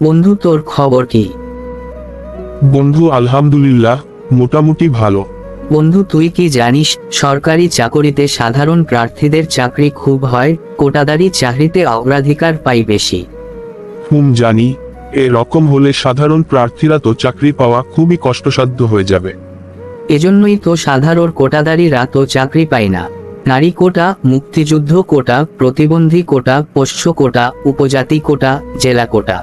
বন্ধু, তোর খবর কি? বন্ধু আলহামদুলিল্লাহ, মোটামুটি ভালো। বন্ধু, তুই কি জানিস সরকারি চাকরিতে সাধারণ প্রার্থীদের চাকরি খুব হয়, কোটাদারি চাকরিতে অগ্রাধিকার পাই বেশি। জানি। এরকম হলে সাধারণ প্রার্থীরা তো চাকরি পাওয়া খুবই কষ্টসাধ্য হয়ে যাবে। এজন্যই তো সাধারণ কোটাদারিরা তো চাকরি পায় না। নারী কোটা, মুক্তিযুদ্ধ কোটা, প্রতিবন্ধী কোটা, পোষ্য কোটা, উপজাতি কোটা, জেলা কোটা,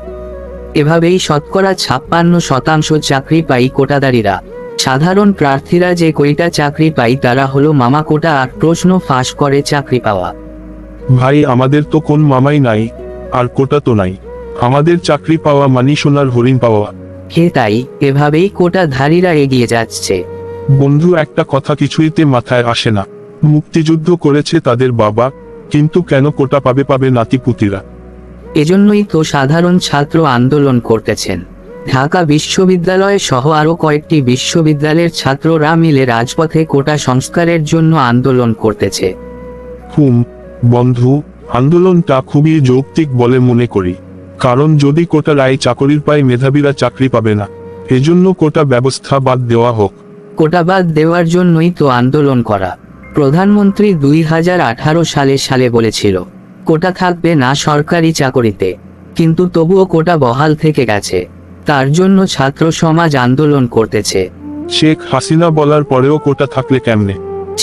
এভাবেই শতকরা 56% চাকরি পাই কোটাদারিরা। সাধারণ প্রার্থীরা যে কয়টা চাকরি পাই তারা হলো মামা কোটা, আর প্রশ্ন ফাঁস করে চাকরি পাওয়া। ভাই, আমাদের তো কোন মামাই নাই, আর কোটা তো নাই। আমাদের চাকরি পাওয়া মানি সোনার হরিণ পাওয়া। হে তাই, এভাবেই কোটাধারীরা এগিয়ে যাচ্ছে। বন্ধু, একটা কথা কিছুইতে মাথায় আসে না। মুক্তিযুদ্ধ করেছে তাদের বাবা, কিন্তু কেন কোটা পাবে নাতিপুতিরা? এজন্যই তো সাধারণ ছাত্র আন্দোলন করতেছেন। ঢাকা বিশ্ববিদ্যালয় সহ আরো কয়েকটি বিশ্ববিদ্যালয়ের ছাত্ররা মিলে রাজপথে কোটা সংস্কারের জন্য আন্দোলন করতেছে। বন্ধু, আন্দোলনটা খুবই যৌক্তিক বলে মনে করি। কারণ যদি কোটা রায় চাকরির পায়, মেধাবীরা চাকরি পাবে না। এজন্য কোটা ব্যবস্থা বাদ দেওয়া হোক। কোটা বাদ দেওয়ার জন্যই তো আন্দোলন করা। প্রধানমন্ত্রী 2018 সালে বলেছিল কোটা থাকবে না সরকারি চাকরিতে, কিন্তু তবুও কোটা বহাল থেকে গেছে। তার জন্য ছাত্র সমাজ আন্দোলন করতেছে। শেখ হাসিনা বলার পরেও কোটা থাকলে কেমনে?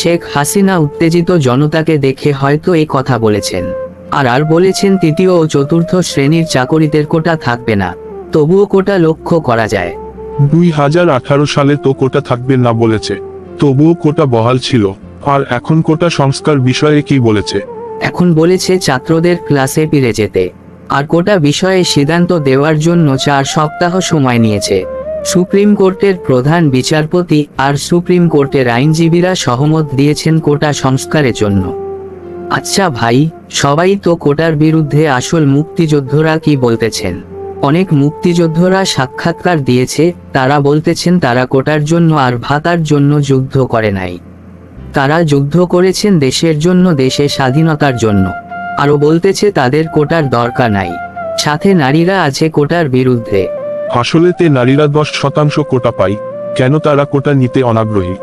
শেখ হাসিনা উত্তেজিত জনতাকে দেখে হয়তো এই কথা বলেছেন। আর বলেছেন তৃতীয় ও চতুর্থ শ্রেণীর চাকরিদের কোটা থাকবে না, তবুও কোটা লক্ষ্য করা যায়। 2018 সালে তো কোটা থাকবে না বলেছে, তবুও কোটা বহাল ছিল। আর এখন কোটা সংস্কার বিষয়ে কি বলেছে? এখন বলেছে ছাত্রদের ক্লাসে ফিরে যেতে। আর কোটা বিষয়ে সিদ্ধান্ত দেওয়ার জন্য 4 সপ্তাহ সময় নিয়েছে। সুপ্রিম কোর্টের প্রধান বিচারপতি আর সুপ্রিম কোর্টের আইনজীবীরা সহমত দিয়েছেন কোটা সংস্কারের জন্য। আচ্ছা ভাই, সবাই তো কোটার বিরুদ্ধে, আসল মুক্তিযোদ্ধারা কি বলতেছেন? অনেক মুক্তিযোদ্ধারা সাক্ষাৎকার দিয়েছে, তারা বলতেছেন তারা কোটার জন্য আর ভাতার জন্য যুদ্ধ করে নাই। তারা যুদ্ধ করেছেন দেশের জন্য, দেশের স্বাধীনতার জন্য। আরো বলতেছে তাদের কোটার দরকার নাই। সাথে নারীরা আছে কোটার বিরুদ্ধে। আসলে নারীরা 10% কোটা পায়, কেন তারা কোটা নিতে অনাগ্রহী?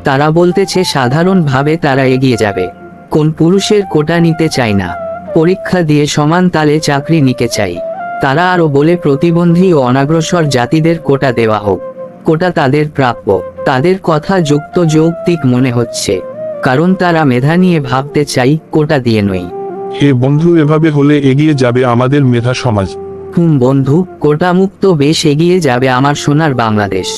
তারা বলতেছে সাধারণভাবে তারা এগিয়ে যাবে। কোন পুরুষের কোটা নিতে চায় না? পরীক্ষা দিয়ে সমান তালে চাকরি নিতে চাই। তারা আরো বলে প্রতিবন্ধী ও অনাগ্রসর জাতিদের কোটা দেওয়া হোক। কোটা তাদের প্রাপ্য। তাদের কথা যৌক্তিক মনে হচ্ছে, কারণ তারা মেধা নিয়ে ভাবতে চাই, কোটা দিয়ে নই। হে বন্ধু, এভাবে হলে এগিয়ে যাবে আমাদের মেধা সমাজ। বন্ধু, কোটা মুক্ত বেশ এগিয়ে যাবে আমার সোনার বাংলাদেশ।